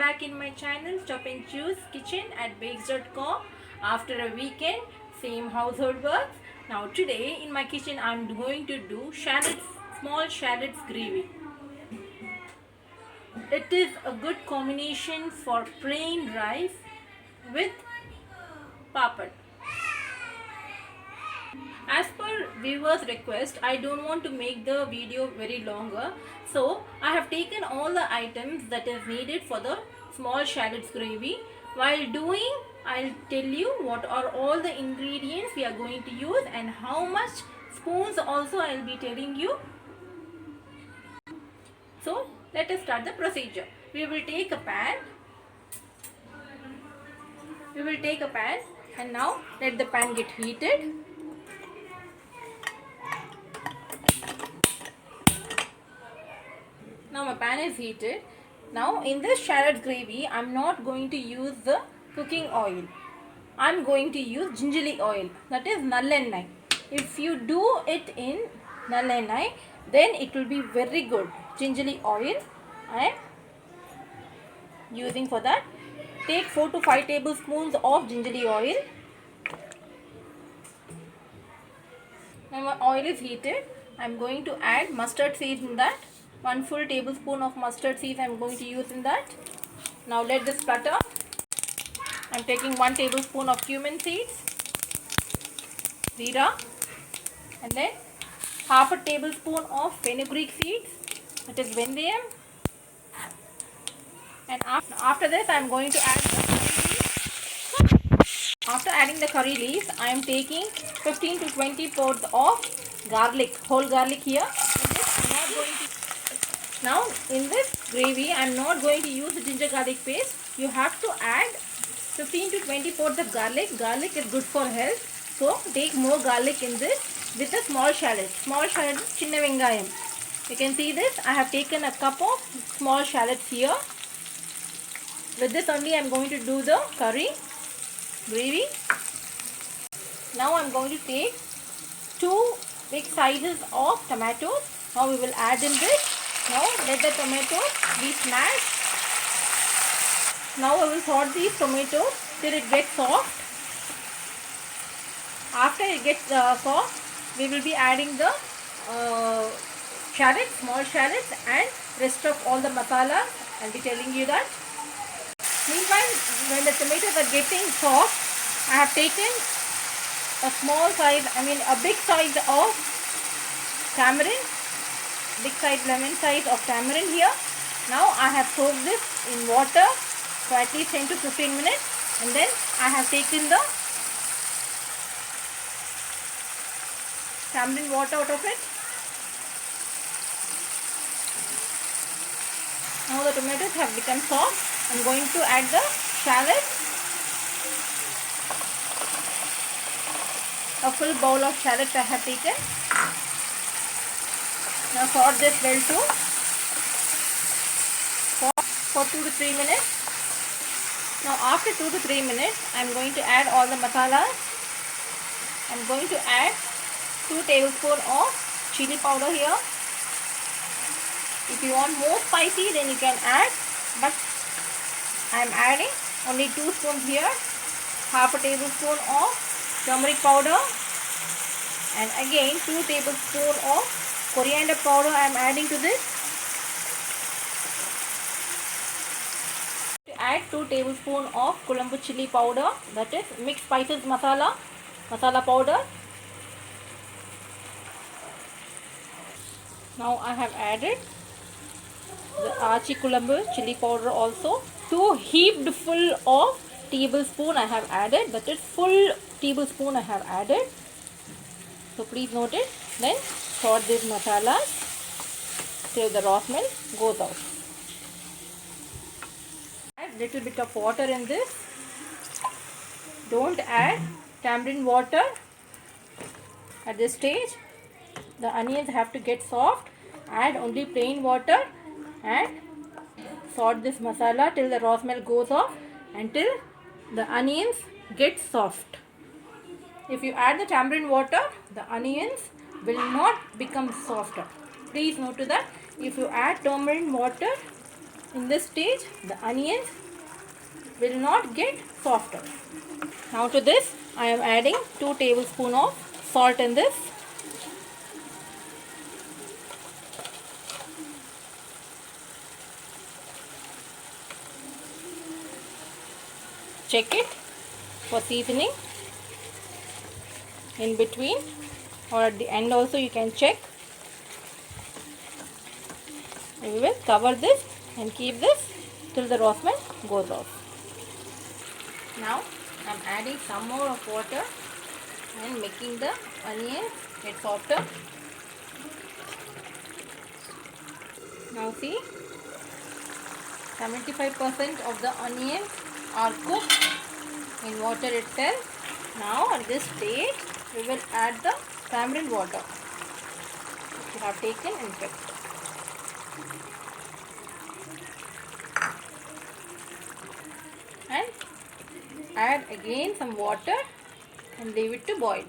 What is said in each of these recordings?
back in my channel Chop and Choose Kitchen at bakes.com. After a weekend, same household works. Now today in my kitchen I'm going to do small shallots gravy. It is a good combination for plain rice with papad. As per viewers request, I don't want to make the video very longer, so I have taken all the items that is needed for the small shallots gravy. While doing, I'll tell you what are all the ingredients we are going to use and how much spoons also I'll be telling you. So let us start the procedure. We will take a pan and now let the pan get heated. Now my pan is heated. Now in this shallot gravy, I'm not going to use the cooking oil. I'm going to use gingerly oil, that is nalennai. If you do it in nalennai, then it will be very good. Gingerly oil I am using for that. Take 4 to 5 tablespoons of gingerly oil. Now my oil is heated. I'm going to add mustard seeds in that. 1 full tablespoon of mustard seeds I'm going to use in that. Now let this sputter. I'm taking 1 tablespoon of cumin seeds, zira, and then half a tablespoon of fenugreek seeds, that is vendayam. And after this I'm going to add the curry leaves. After adding the curry leaves, I am taking 15 to 20 pods of garlic, whole garlic here. Now in this gravy I am not going to use the ginger garlic paste. You have to add 15 to 20 pods of garlic. Garlic is good for health, so take more garlic in this with a small shallot. Small shallot is chinna vengayam. You can see this. I have taken a cup of small shallots here. With this only I am going to do the curry gravy. Now I am going to take 2 big sizes of tomatoes. Now we will add in this. Now let the tomatoes be smashed. Now I will sort these tomatoes till it gets soft. After it gets soft, we will be adding the shallots, small shallots, and rest of all the masalas. I'll be telling you that. Meanwhile, when the tomatoes are getting soft, I have taken a big size of tamarind. Big size lemon size of tamarind here. Now I have soaked this in water for at least 10 to 15 minutes, and then I have taken the tamarind water out of it. Now the tomatoes have become soft. I am going to add the shallots. A full bowl of shallots I have taken. Now sort this well too for 2 to 3 minutes. Now after 2 to 3 minutes, I am going to add all the masalas. I am going to add 2 tablespoons of chili powder here. If you want more spicy, then you can add, but I am adding only 2 spoons here. Half a tablespoon of turmeric powder, and again 2 tablespoons of coriander powder I am adding to this. To add 2 tablespoons of Colombo chili powder, that is mixed spices masala powder. Now I have added the Achi Colombo chili powder also. 2 heaped full of tablespoon I have added, that is full tablespoon I have added. So please note it. Then sort these masalas till the raw smell goes out. Add little bit of water in this. Don't add tamarind water at this stage. The onions have to get soft. Add only plain water and sort this masala till the raw smell goes off, until the onions get soft. If you add the tamarind water, the onions will not become softer. Please note to that. If you add tamarind water, In this stage, the onions will not get softer. Now to this, I am adding 2 tablespoons of salt in this. Check it for seasoning. In between or at the end also you can check. We will cover this and keep this till the raw smell goes off. Now I am adding some more of water and making the onion get softer. Now see, 75% of the onions are cooked in water itself. Now at this stage we will add the tamarind water we have taken and kept. And add again some water and leave it to boil.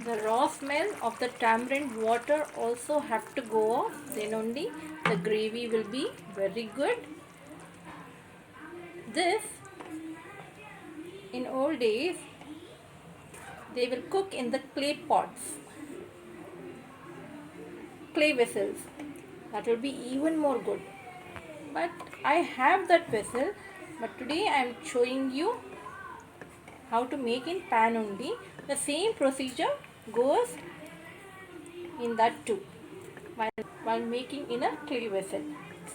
The raw smell of the tamarind water also have to go off, then only the gravy will be very good. This, in old days, they will cook in the clay pots, clay vessels. That will be even more good. But I have that vessel, but today I am showing you how to make in pan only. The same procedure goes in that too. While making in a clay vessel,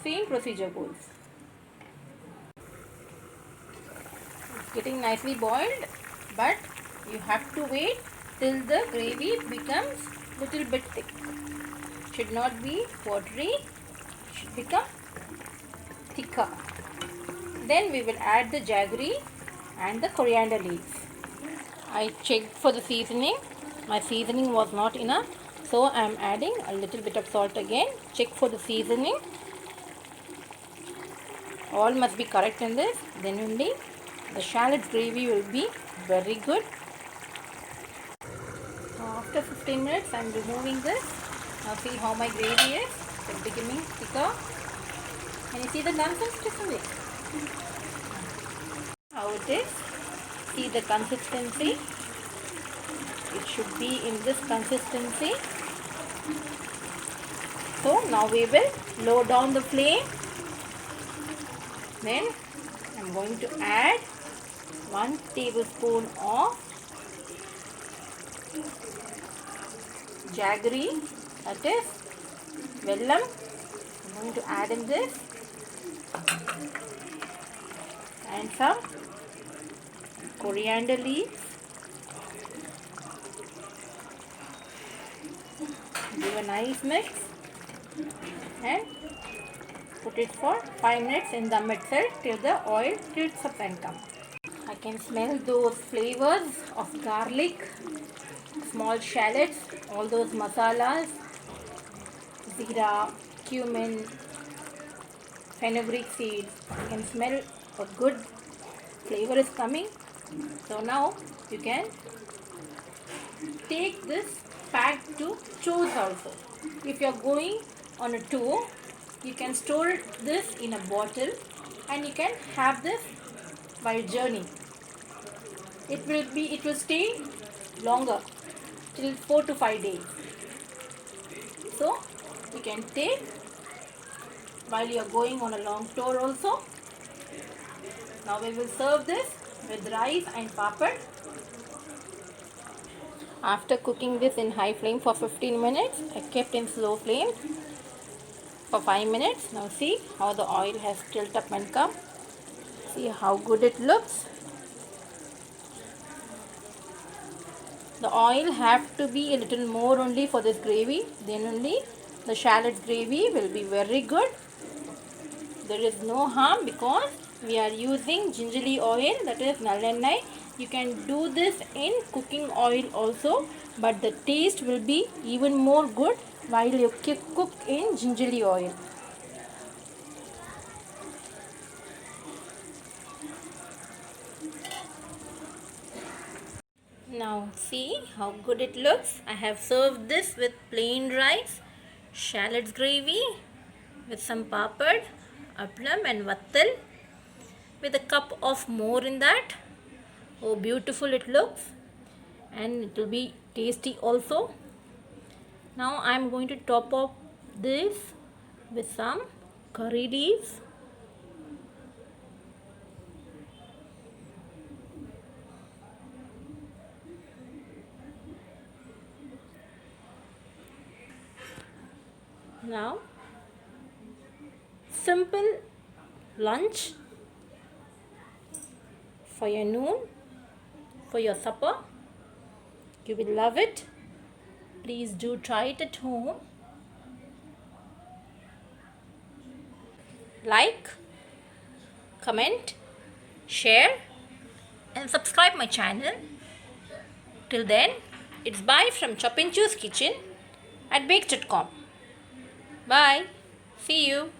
same procedure goes. It's getting nicely boiled, but you have to wait till the gravy becomes little bit thick. Should not be watery, should become thicker. Then we will add the jaggery and the coriander leaves. I checked for the seasoning. My seasoning was not enough, so I am adding a little bit of salt again. Check for the seasoning. All must be correct in this. Then only the shallot gravy will be very good. After 15 minutes, I am removing this. Now see how my gravy is. It's becoming thicker. Can you see the consistency? How it is? See the consistency. It should be in this consistency. So now we will lower down the flame. Then I am going to add 1 tablespoon of jaggery, that is vellam. I am going to add in this, and some coriander leaves. Give a nice mix and put it for 5 minutes in dum itself till the oil tilts up and comes. I can smell those flavors of garlic, small shallots, all those masalas, zira, cumin, fenugreek seeds. I can smell a good flavor is coming. So now you can take this pack to chores also. If you are going on a tour, you can store this in a bottle and you can have this while journey. It will stay longer, till 4 to 5 days. So you can take while you are going on a long tour also. Now we will serve this with rice and papad. After cooking this in high flame for 15 minutes, I kept in slow flame for 5 minutes. Now see how the oil has tilted up and come. See how good it looks. The oil have to be a little more only for this gravy. Then only the shallot gravy will be very good. There is no harm because we are using gingerly oil, that is nalennai. You can do this in cooking oil also, but the taste will be even more good while you cook in gingerly oil. Now see how good it looks. I have served this with plain rice, shallots gravy with some papad, appalam and vattal with a cup of more in that. Oh, beautiful it looks, and it will be tasty also. Now I am going to top up this with some curry leaves. Now, simple lunch for your noon, for your supper. You will love it. Please do try it at home. Like, comment, share, and subscribe my channel. Till then, it's bye from Chop and Choose Kitchen at baked.com. Bye. See you.